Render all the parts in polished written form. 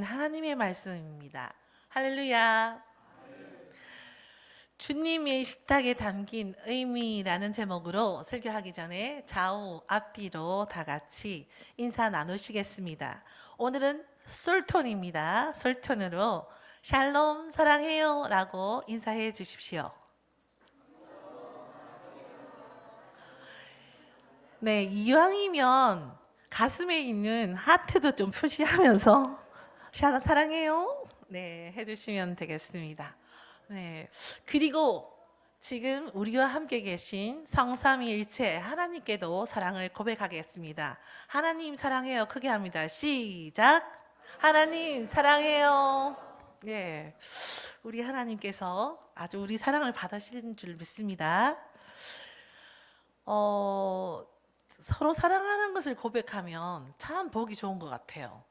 하나님의 말씀입니다. 할렐루야. 주님의 식탁에 담긴 의미라는 제목으로 설교하기 전에 좌우 앞뒤로 다 같이 인사 나누시겠습니다. 오늘은 솔톤입니다. 솔톤으로 샬롬 사랑해요 라고 인사해 주십시오. 네, 이왕이면 가슴에 있는 하트도 좀 표시하면서 샬롬 사랑해요 네, 해주시면 되겠습니다. 네, 그리고 지금 우리와 함께 계신 성삼위일체 하나님께도 사랑을 고백하겠습니다. 하나님 사랑해요. 크게 합니다. 시작. 하나님 사랑해요. 예, 우리 하나님께서 아주 우리 사랑을 받으시는 줄 믿습니다. 서로 사랑하는 것을 고백하면 참 보기 좋은 것 같아요.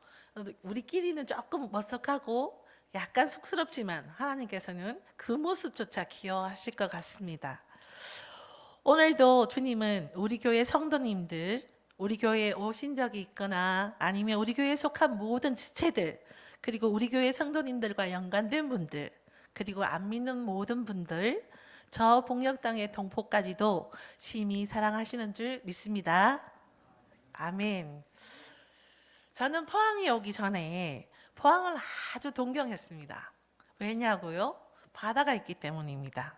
우리끼리는 조금 머쓱하고 약간 쑥스럽지만 하나님께서는 그 모습조차 기여하실 것 같습니다. 오늘도 주님은 우리 교회 성도님들, 우리 교회에 오신 적이 있거나 아니면 우리 교회에 속한 모든 지체들, 그리고 우리 교회 성도님들과 연관된 분들, 그리고 안 믿는 모든 분들, 저 복력당의 동포까지도 심히 사랑하시는 줄 믿습니다. 아멘. 저는 포항에 오기 전에 포항을 아주 동경했습니다. 왜냐고요? 바다가 있기 때문입니다.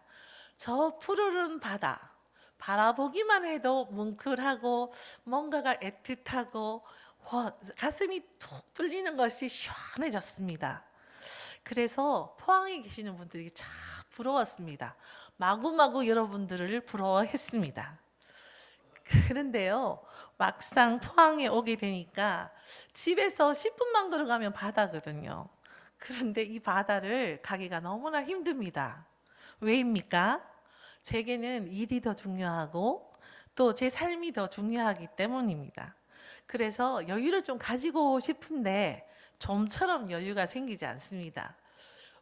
저 푸르른 바다, 바라보기만 해도 뭉클하고 뭔가가 애틋하고 가슴이 툭 뚫리는 것이 시원해졌습니다. 그래서 포항에 계시는 분들이 참 부러웠습니다. 마구마구 여러분들을 부러워했습니다. 그런데요, 막상 포항에 오게 되니까 집에서 10분만 걸어가면 바다거든요. 그런데 이 바다를 가기가 너무나 힘듭니다. 왜입니까? 제게는 일이 더 중요하고 또 제 삶이 더 중요하기 때문입니다. 그래서 여유를 좀 가지고 싶은데 좀처럼 여유가 생기지 않습니다.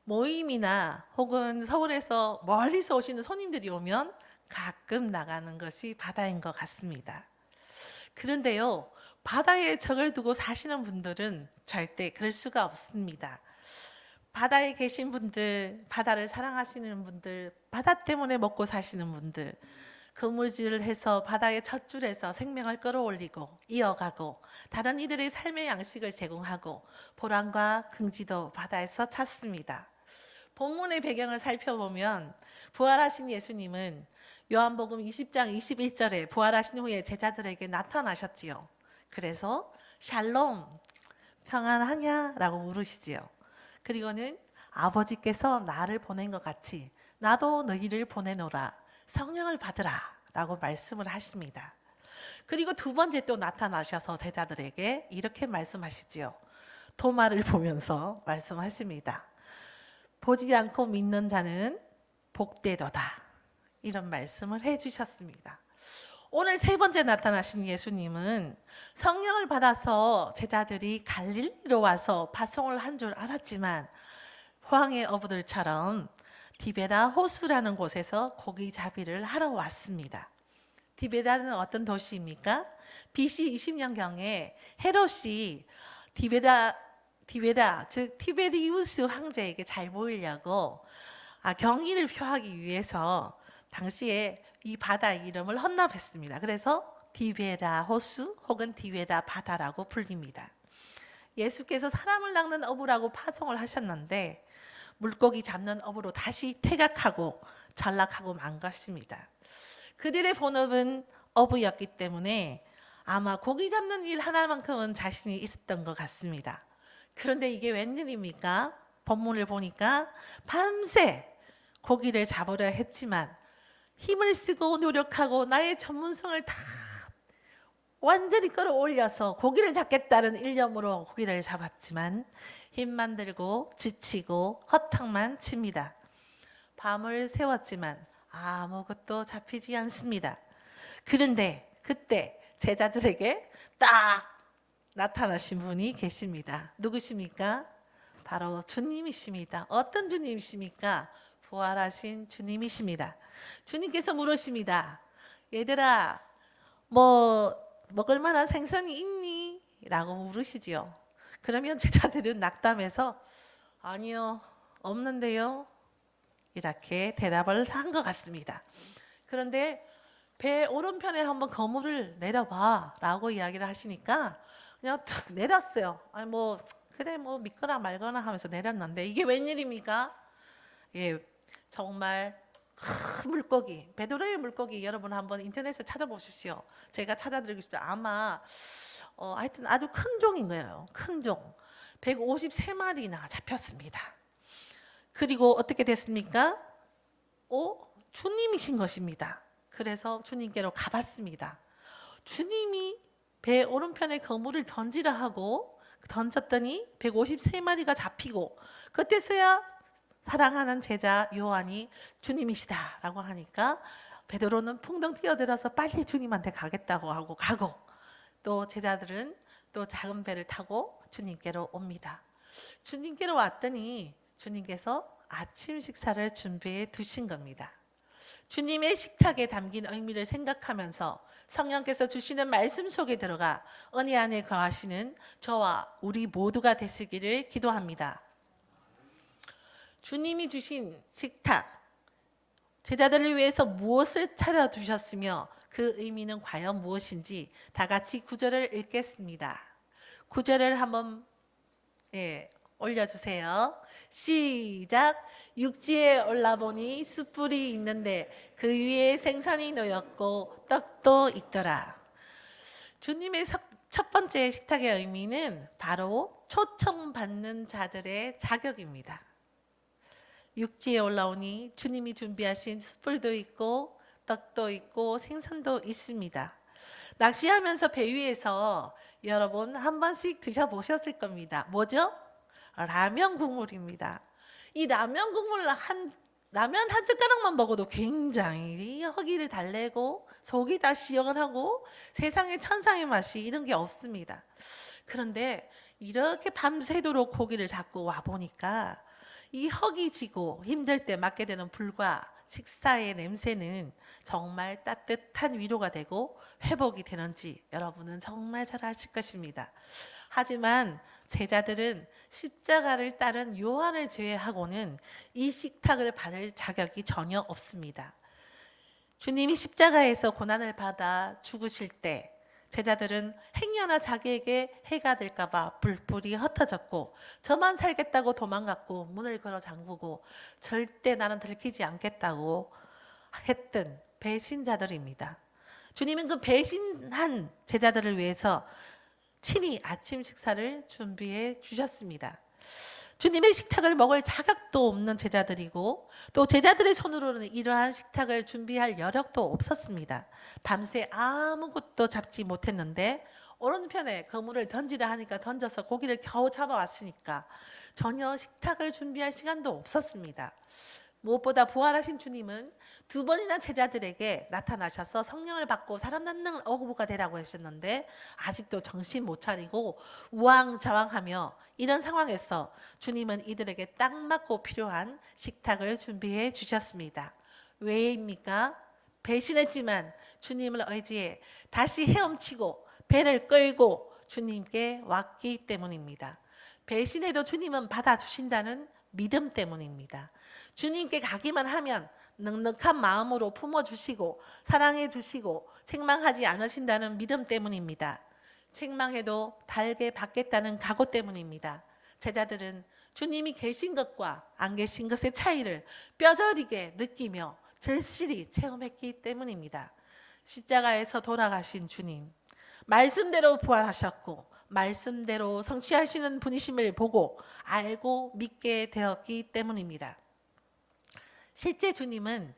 모임이나 혹은 서울에서 멀리서 오시는 손님들이 오면 가끔 나가는 것이 바다인 것 같습니다. 그런데요, 바다에 적을 두고 사시는 분들은 절대 그럴 수가 없습니다. 바다에 계신 분들, 바다를 사랑하시는 분들, 바다 때문에 먹고 사시는 분들, 그물질을 해서 바다의 젖줄에서 생명을 끌어올리고 이어가고 다른 이들의 삶의 양식을 제공하고 보람과 긍지도 바다에서 찾습니다. 본문의 배경을 살펴보면 부활하신 예수님은 요한복음 20장 21절에 부활하신 후에 제자들에게 나타나셨지요. 그래서 샬롬, 평안하냐? 라고 물으시지요. 그리고는 아버지께서 나를 보낸 것 같이 나도 너희를 보내노라. 성령을 받으라 라고 말씀을 하십니다. 그리고 두 번째 또 나타나셔서 제자들에게 이렇게 말씀하시지요. 도마를 보면서 말씀하십니다. 보지 않고 믿는 자는 복되도다. 이런 말씀을 해주셨습니다. 오늘 세 번째 나타나신 예수님은 성령을 받아서 제자들이 갈릴리로 와서 파송을 한 줄 알았지만 포항의 어부들처럼 디베라 호수라는 곳에서 고기잡이를 하러 왔습니다. 디베라는 어떤 도시입니까? BC 20년경에 헤롯이 디베라 즉 티베리우스 황제에게 잘 보이려고 경의를 표하기 위해서 당시에 이 바다 이름을 헌납했습니다. 그래서 디베라 호수 혹은 디베라 바다라고 불립니다. 예수께서 사람을 낚는 어부라고 파송을 하셨는데 물고기 잡는 어부로 다시 퇴각하고 전락하고 만 것입니다. 그들의 본업은 어부였기 때문에 아마 고기 잡는 일 하나만큼은 자신이 있었던 것 같습니다. 그런데 이게 웬일입니까? 본문을 보니까 밤새 고기를 잡으려 했지만 힘을 쓰고 노력하고 나의 전문성을 다 완전히 끌어올려서 고기를 잡겠다는 일념으로 고기를 잡았지만 힘만 들고 지치고 허탕만 칩니다. 밤을 새웠지만 아무것도 잡히지 않습니다. 그런데 그때 제자들에게 딱 나타나신 분이 계십니다. 누구십니까? 바로 주님이십니다. 어떤 주님이십니까? 부활하신 주님이십니다. 주님께서 물으십니다. 얘들아, 뭐 먹을 만한 생선이 있니? 라고 물으시지요. 그러면 제자들은 낙담해서 아니요, 없는데요. 이렇게 대답을 한 것 같습니다. 그런데 배 오른편에 한번 거물을 내려봐 라고 이야기를 하시니까 그냥 툭 내렸어요. 아니 뭐 그래 뭐 믿거나 말거나 하면서 내렸는데 이게 웬일입니까? 예, 정말 큰 물고기, 베드로의 물고기 여러분 한번 인터넷에 찾아보십시오. 제가 찾아드리고 싶어요. 아마 하여튼 아주 큰 종인 거예요. 큰 종. 153마리나 잡혔습니다. 그리고 어떻게 됐습니까? 주님이신 것입니다. 그래서 주님께로 가봤습니다. 주님이 배 오른편에 거물을 던지라 하고 던졌더니 153마리가 잡히고 그때서야 사랑하는 제자 요한이 주님이시다라고 하니까 베드로는 풍덩 뛰어들어서 빨리 주님한테 가겠다고 하고 가고 또 제자들은 또 작은 배를 타고 주님께로 옵니다. 주님께로 왔더니 주님께서 아침 식사를 준비해 두신 겁니다. 주님의 식탁에 담긴 의미를 생각하면서 성령께서 주시는 말씀 속에 들어가 은혜 안에 거하시는 저와 우리 모두가 되시기를 기도합니다. 주님이 주신 식탁, 제자들을 위해서 무엇을 차려두셨으며 그 의미는 과연 무엇인지 다 같이 구절을 읽겠습니다. 구절을 한번 올려주세요. 시작. 육지에 올라보니 숯불이 있는데 그 위에 생선이 놓였고 떡도 있더라. 주님의 첫 번째 식탁의 의미는 바로 초청받는 자들의 자격입니다. 육지에 올라오니 주님이 준비하신 숯불도 있고 떡도 있고 생선도 있습니다. 낚시하면서 배 위에서 여러분 한 번씩 드셔보셨을 겁니다. 뭐죠? 라면 국물입니다. 이 라면 국물 라면 한 젓가락만 먹어도 굉장히 허기를 달래고 속이 다 시원하고 세상에 천상의 맛이 이런 게 없습니다. 그런데 이렇게 밤새도록 고기를 잡고 와 보니까 이 허기지고 힘들 때 맡게 되는 불과 식사의 냄새는 정말 따뜻한 위로가 되고 회복이 되는지 여러분은 정말 잘 아실 것입니다. 하지만 제자들은 십자가를 따른 요한을 제외하고는 이 식탁을 받을 자격이 전혀 없습니다. 주님이 십자가에서 고난을 받아 죽으실 때 제자들은 행여나 자기에게 해가 될까 봐 뿔뿔이 흩어졌고 저만 살겠다고 도망갔고 문을 걸어 잠그고 절대 나는 들키지 않겠다고 했던 배신자들입니다. 주님은 그 배신한 제자들을 위해서 친히 아침 식사를 준비해 주셨습니다. 주님의 식탁을 먹을 자격도 없는 제자들이고 또 제자들의 손으로는 이러한 식탁을 준비할 여력도 없었습니다. 밤새 아무것도 잡지 못했는데 오른편에 그물을 던지라 하니까 던져서 고기를 겨우 잡아왔으니까 전혀 식탁을 준비할 시간도 없었습니다. 무엇보다 부활하신 주님은 두 번이나 제자들에게 나타나셔서 성령을 받고 사람 낳는 어부가 되라고 하셨는데 아직도 정신 못 차리고 우왕좌왕하며 이런 상황에서 주님은 이들에게 딱 맞고 필요한 식탁을 준비해 주셨습니다. 왜입니까? 배신했지만 주님을 의지해 다시 헤엄치고 배를 끌고 주님께 왔기 때문입니다. 배신해도 주님은 받아주신다는 믿음 때문입니다. 주님께 가기만 하면 넉넉한 마음으로 품어주시고 사랑해주시고 책망하지 않으신다는 믿음 때문입니다. 책망해도 달게 받겠다는 각오 때문입니다. 제자들은 주님이 계신 것과 안 계신 것의 차이를 뼈저리게 느끼며 절실히 체험했기 때문입니다. 십자가에서 돌아가신 주님, 말씀대로 부활하셨고 말씀대로 성취하시는 분이심을 보고 알고 믿게 되었기 때문입니다. 실제 주님은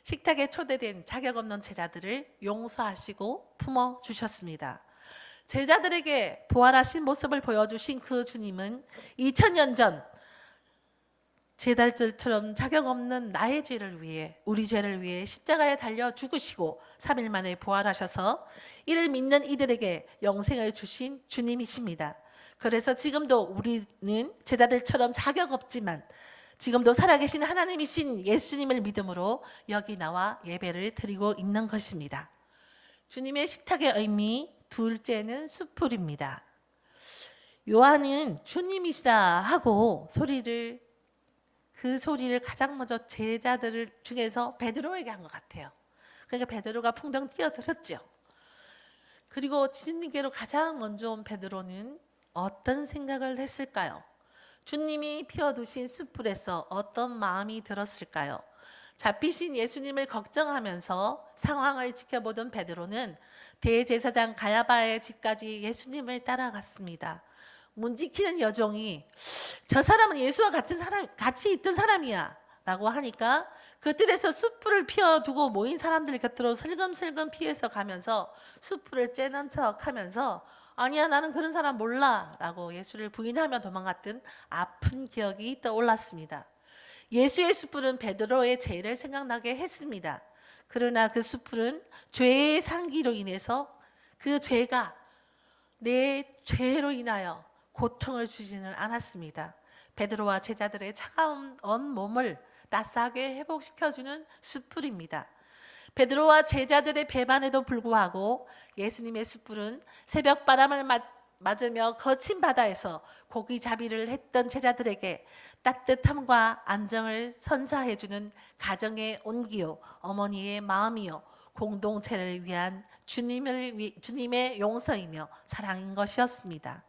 식탁에 초대된 자격 없는 제자들을 용서하시고 품어주셨습니다. 제자들에게 부활하신 모습을 보여주신 그 주님은 2000년 전 제자들처럼 자격 없는 나의 죄를 위해 우리 죄를 위해 십자가에 달려 죽으시고 3일 만에 부활하셔서 이를 믿는 이들에게 영생을 주신 주님이십니다. 그래서 지금도 우리는 제자들처럼 자격 없지만 지금도 살아계신 하나님이신 예수님을 믿음으로 여기 나와 예배를 드리고 있는 것입니다. 주님의 식탁의 의미 둘째는 숯불입니다. 요한은 주님이시라 하고 그 소리를 가장 먼저 제자들 중에서 베드로에게 한 것 같아요. 그러니까 베드로가 풍덩 뛰어들었죠. 그리고 주님께로 가장 먼저 온 베드로는 어떤 생각을 했을까요? 주님이 피워두신 숯불에서 어떤 마음이 들었을까요? 잡히신 예수님을 걱정하면서 상황을 지켜보던 베드로는 대제사장 가야바의 집까지 예수님을 따라갔습니다. 문 지키는 여종이 저 사람은 예수와 같이 있던 사람이야 라고 하니까 그 뜰에서 숯불을 피워두고 모인 사람들 곁으로 슬금슬금 피해서 가면서 숯불을 쬐는 척 하면서 아니야 나는 그런 사람 몰라 라고 예수를 부인하며 도망갔던 아픈 기억이 떠올랐습니다. 예수의 숯불은 베드로의 죄를 생각나게 했습니다. 그러나 그 숯불은 죄의 상기로 인해서 그 죄가 내 죄로 인하여 고통을 주지는 않았습니다. 베드로와 제자들의 차가운 온몸을 따스하게 회복시켜주는 숯불입니다. 베드로와 제자들의 배반에도 불구하고 예수님의 숯불은 새벽 바람을 맞으며 거친 바다에서 고기잡이를 했던 제자들에게 따뜻함과 안정을 선사해주는 가정의 온기요, 어머니의 마음이요, 공동체를 위한 주님의 용서이며 사랑인 것이었습니다.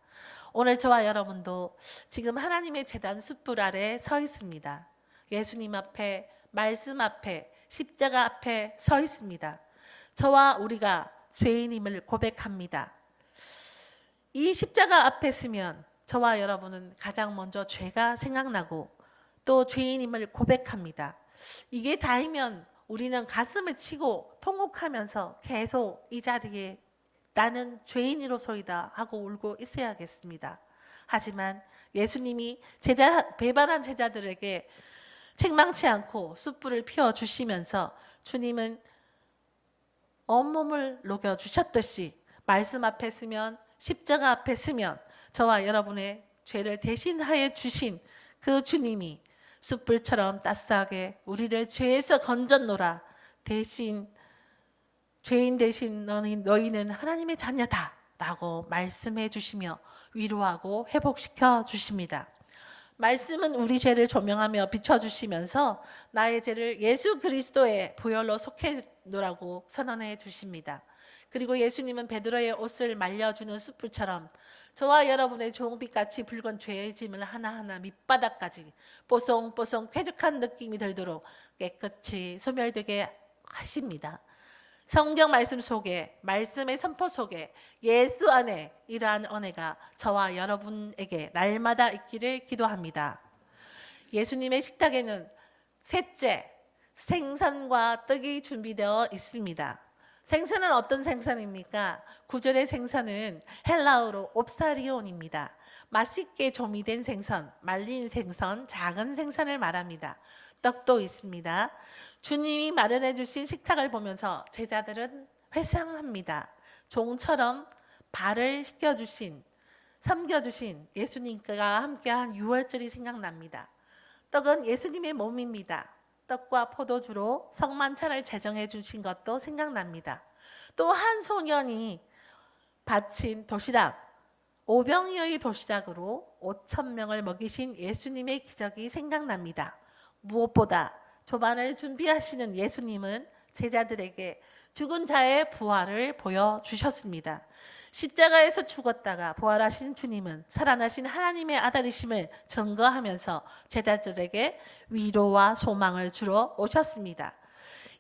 오늘 저와 여러분도 지금 하나님의 제단 숯불 아래 서 있습니다. 예수님 앞에, 말씀 앞에, 십자가 앞에 서 있습니다. 저와 우리가 죄인임을 고백합니다. 이 십자가 앞에 서면 저와 여러분은 가장 먼저 죄가 생각나고 또 죄인임을 고백합니다. 이게 다이면 우리는 가슴을 치고 통곡하면서 계속 이 자리에 나는 죄인으로소이다 하고 울고 있어야겠습니다. 하지만 예수님이 배반한 제자들에게 책망치 않고 숯불을 피워주시면서 주님은 온몸을 녹여주셨듯이 말씀 앞에 서면 십자가 앞에 서면 저와 여러분의 죄를 대신하여 주신 그 주님이 숯불처럼 따스하게 우리를 죄에서 건졌노라. 죄인 대신 너희는 하나님의 자녀다 라고 말씀해 주시며 위로하고 회복시켜 주십니다. 말씀은 우리 죄를 조명하며 비춰주시면서 나의 죄를 예수 그리스도의 보혈로 속해놓으라고 선언해 주십니다. 그리고 예수님은 베드로의 옷을 말려주는 숯불처럼 저와 여러분의 종빛같이 붉은 죄의 짐을 하나하나 밑바닥까지 뽀송뽀송 쾌적한 느낌이 들도록 깨끗이 소멸되게 하십니다. 성경 말씀 속에, 말씀의 선포 속에 예수 안에 이러한 은혜가 저와 여러분에게 날마다 있기를 기도합니다. 예수님의 식탁에는 셋째, 생선과 떡이 준비되어 있습니다. 생선은 어떤 생선입니까? 9절의 생선은 헬라어로 옵사리온입니다. 맛있게 조미된 생선, 말린 생선, 작은 생선을 말합니다. 떡도 있습니다. 주님이 마련해 주신 식탁을 보면서 제자들은 회상합니다. 종처럼 발을 씻겨주신, 섬겨주신 예수님과 함께한 유월절이 생각납니다. 떡은 예수님의 몸입니다. 떡과 포도주로 성만찬을 제정해 주신 것도 생각납니다. 또 한 소년이 바친 도시락, 오병이어의 도시락으로 5,000명을 먹이신 예수님의 기적이 생각납니다. 무엇보다 조반을 준비하시는 예수님은 제자들에게 죽은 자의 부활을 보여주셨습니다. 십자가에서 죽었다가 부활하신 주님은 살아나신 하나님의 아들이심을 증거하면서 제자들에게 위로와 소망을 주러 오셨습니다.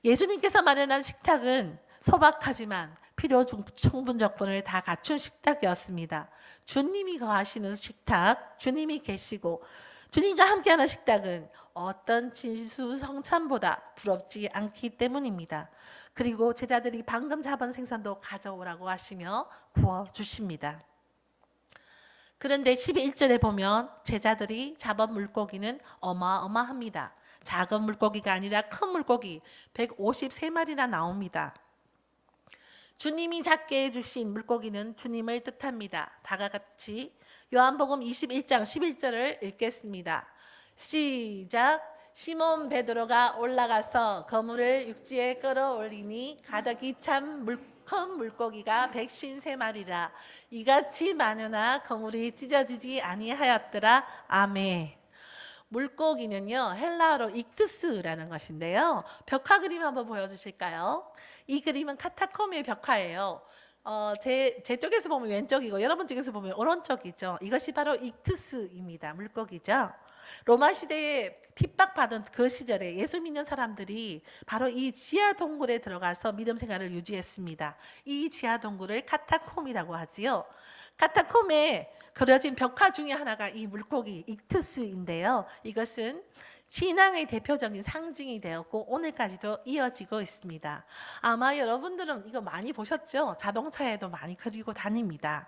예수님께서 마련한 식탁은 소박하지만 필요 충분 조건을 다 갖춘 식탁이었습니다. 주님이 거하시는 식탁, 주님이 계시고 주님과 함께하는 식탁은 어떤 진수성찬보다 부럽지 않기 때문입니다. 그리고 제자들이 방금 잡은 생선도 가져오라고 하시며 구워주십니다. 그런데 11절에 보면 제자들이 잡은 물고기는 어마어마합니다. 작은 물고기가 아니라 큰 물고기 153마리나 나옵니다. 주님이 작게 해주신 물고기는 주님을 뜻합니다. 다 같이 요한복음 21장 11절을 읽겠습니다. 시작. 시몬 베드로가 올라가서 그물을 육지에 끌어올리니 가득히 찬 큰 물고기가 153마리라. 이같이 많으나 그물이 찢어지지 아니하였더라. 아멘. 물고기는요, 헬라어로 익투스라는 것인데요. 벽화 그림 한번 보여주실까요? 이 그림은 카타콤의 벽화예요. 제 쪽에서 보면 왼쪽이고 여러분 쪽에서 보면 오른쪽이죠. 이것이 바로 익투스입니다. 물고기죠. 로마 시대에 핍박받은 그 시절에 예수 믿는 사람들이 바로 이 지하 동굴에 들어가서 믿음 생활을 유지했습니다. 이 지하 동굴을 카타콤이라고 하지요. 카타콤에 그려진 벽화 중에 하나가 이 물고기 익투스인데요. 이것은 신앙의 대표적인 상징이 되었고 오늘까지도 이어지고 있습니다. 아마 여러분들은 이거 많이 보셨죠? 자동차에도 많이 그리고 다닙니다.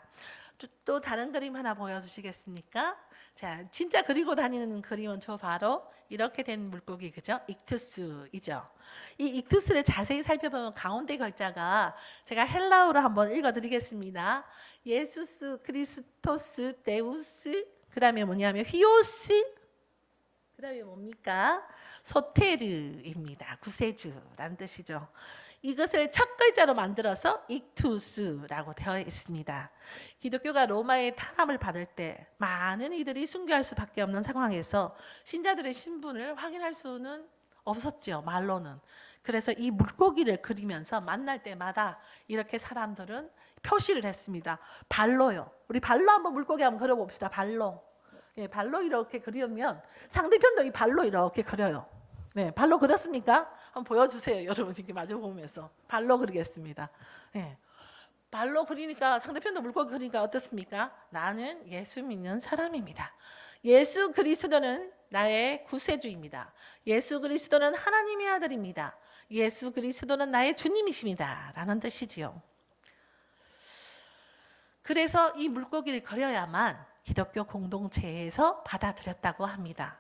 또 다른 그림 하나 보여주시겠습니까? 자, 진짜 그리고 다니는 그림은 저 바로 이렇게 된 물고기, 그죠? 익투스이죠. 이 익투스를 자세히 살펴보면 가운데 글자가 제가 헬라어로 한번 읽어드리겠습니다. 예수스 크리스토스 데우스, 그 다음에 뭐냐면 휘오스, 그 다음에 뭡니까? 소테르입니다. 구세주라는 뜻이죠. 이것을 첫 글자로 만들어서 익투스라고 되어 있습니다. 기독교가 로마의 탄압을 받을 때 많은 이들이 순교할 수밖에 없는 상황에서 신자들의 신분을 확인할 수는 없었죠. 말로는. 그래서 이 물고기를 그리면서 만날 때마다 이렇게 사람들은 표시를 했습니다. 발로요. 우리 발로 한번 물고기 한번 그려봅시다. 발로. 예, 발로 이렇게 그리면 상대편도 이 발로 이렇게 그려요. 네, 발로 그렸습니까? 한번 보여주세요. 여러분 이렇게 마주 보면서 발로 그리겠습니다. 네, 발로 그리니까 상대편도 물고기 그리니까 어떻습니까? 나는 예수 믿는 사람입니다. 예수 그리스도는 나의 구세주입니다. 예수 그리스도는 하나님의 아들입니다. 예수 그리스도는 나의 주님이십니다. 라는 뜻이지요. 그래서 이 물고기를 그려야만 기독교 공동체에서 받아들였다고 합니다.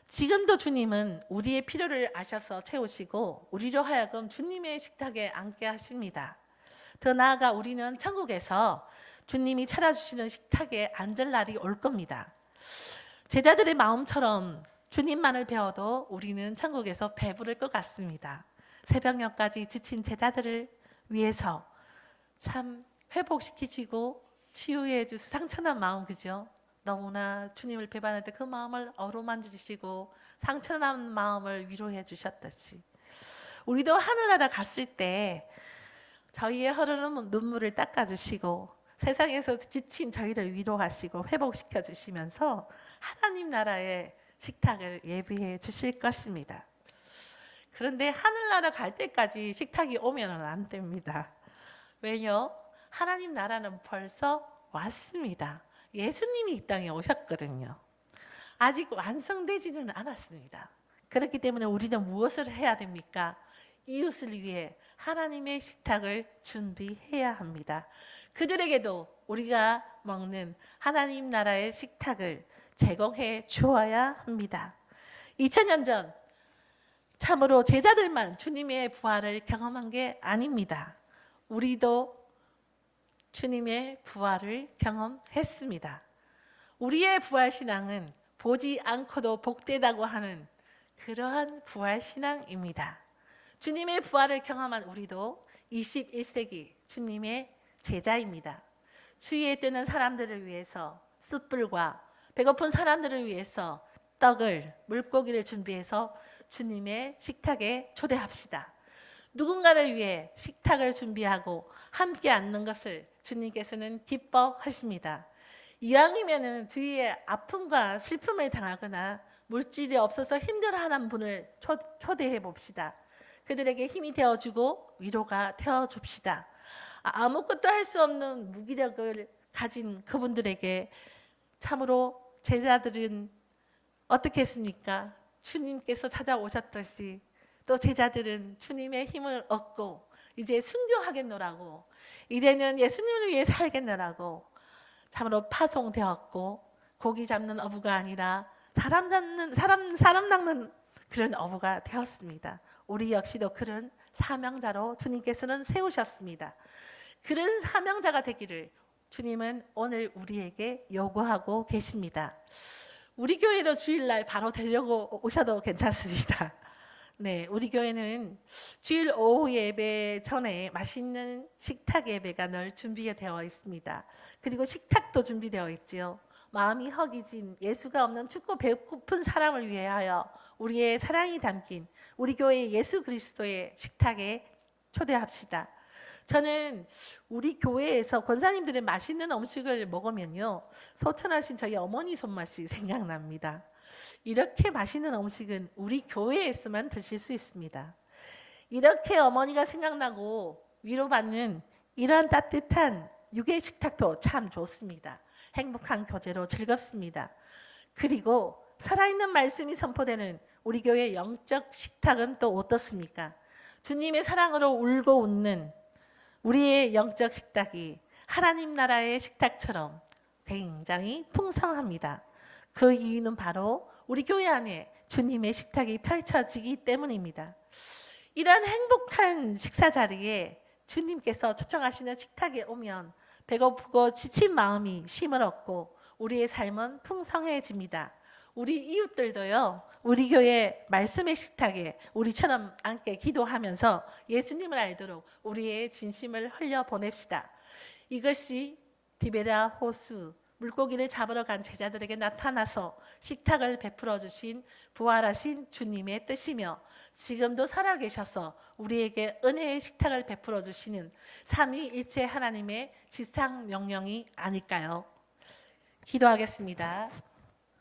지금도 주님은 우리의 필요를 아셔서 채우시고 우리로 하여금 주님의 식탁에 앉게 하십니다. 더 나아가 우리는 천국에서 주님이 차려주시는 식탁에 앉을 날이 올 겁니다. 제자들의 마음처럼 주님만을 배워도 우리는 천국에서 배부를 것 같습니다. 새벽녘까지 지친 제자들을 위해서 참 회복시키시고 치유해 주시고 상처난 마음, 그죠? 너무나 주님을 배반할 때 그 마음을 어루만지시고 상처난 마음을 위로해 주셨듯이 우리도 하늘나라 갔을 때 저희의 흐르는 눈물을 닦아주시고 세상에서 지친 저희를 위로하시고 회복시켜 주시면서 하나님 나라의 식탁을 예비해 주실 것입니다. 그런데 하늘나라 갈 때까지 식탁이 오면 안 됩니다. 왜요? 하나님 나라는 벌써 왔습니다. 예수님이 이 땅에 오셨거든요. 아직 완성되지는 않았습니다. 그렇기 때문에 우리는 무엇을 해야 됩니까? 이웃을 위해 하나님의 식탁을 준비해야 합니다. 그들에게도 우리가 먹는 하나님 나라의 식탁을 제공해 주어야 합니다. 2000년 전 참으로 제자들만 주님의 부활을 경험한 게 아닙니다. 우리도 주님의 부활을 경험했습니다. 우리의 부활 신앙은 보지 않고도 복되다고 하는 그러한 부활 신앙입니다. 주님의 부활을 경험한 우리도 21세기 주님의 제자입니다. 주위에 뜨는 사람들을 위해서 숯불과 배고픈 사람들을 위해서 떡을, 물고기를 준비해서 주님의 식탁에 초대합시다. 누군가를 위해 식탁을 준비하고 함께 앉는 것을 주님께서는 기뻐하십니다. 이왕이면 주위에 아픔과 슬픔을 당하거나 물질이 없어서 힘들어하는 분을 초대해 봅시다. 그들에게 힘이 되어주고 위로가 되어줍시다. 아무것도 할 수 없는 무기력을 가진 그분들에게 참으로 제자들은 어떻게 했습니까? 주님께서 찾아오셨듯이 또 제자들은 주님의 힘을 얻고 이제 순교하겠노라고, 이제는 예수님을 위해 살겠노라고 참으로 파송되었고, 고기 잡는 어부가 아니라 사람 낚는 그런 어부가 되었습니다. 우리 역시도 그런 사명자로 주님께서는 세우셨습니다. 그런 사명자가 되기를 주님은 오늘 우리에게 요구하고 계십니다. 우리 교회로 주일날 바로 데려고 오셔도 괜찮습니다. 네, 우리 교회는 주일 오후 예배 전에 맛있는 식탁 예배가 늘 준비되어 있습니다. 그리고 식탁도 준비되어 있지요. 마음이 허기진 예수가 없는 춥고 배고픈 사람을 위하여 우리의 사랑이 담긴 우리 교회 예수 그리스도의 식탁에 초대합시다. 저는 우리 교회에서 권사님들의 맛있는 음식을 먹으면요, 소천하신 저희 어머니 손맛이 생각납니다. 이렇게 맛있는 음식은 우리 교회에서만 드실 수 있습니다. 이렇게 어머니가 생각나고 위로받는 이런 따뜻한 육의 식탁도 참 좋습니다. 행복한 교제로 즐겁습니다. 그리고 살아있는 말씀이 선포되는 우리 교회 영적 식탁은 또 어떻습니까? 주님의 사랑으로 울고 웃는 우리의 영적 식탁이 하나님 나라의 식탁처럼 굉장히 풍성합니다. 그 이유는 바로 우리 교회 안에 주님의 식탁이 펼쳐지기 때문입니다. 이런 행복한 식사 자리에 주님께서 초청하시는 식탁에 오면 배고프고 지친 마음이 쉼을 얻고 우리의 삶은 풍성해집니다. 우리 이웃들도요, 우리 교회 말씀의 식탁에 우리처럼 함께 기도하면서 예수님을 알도록 우리의 진심을 흘려보냅시다. 이것이 디베라 호수 물고기를 잡으러 간 제자들에게 나타나서 식탁을 베풀어 주신 부활하신 주님의 뜻이며, 지금도 살아계셔서 우리에게 은혜의 식탁을 베풀어 주시는 삼위일체 하나님의 지상 명령이 아닐까요? 기도하겠습니다.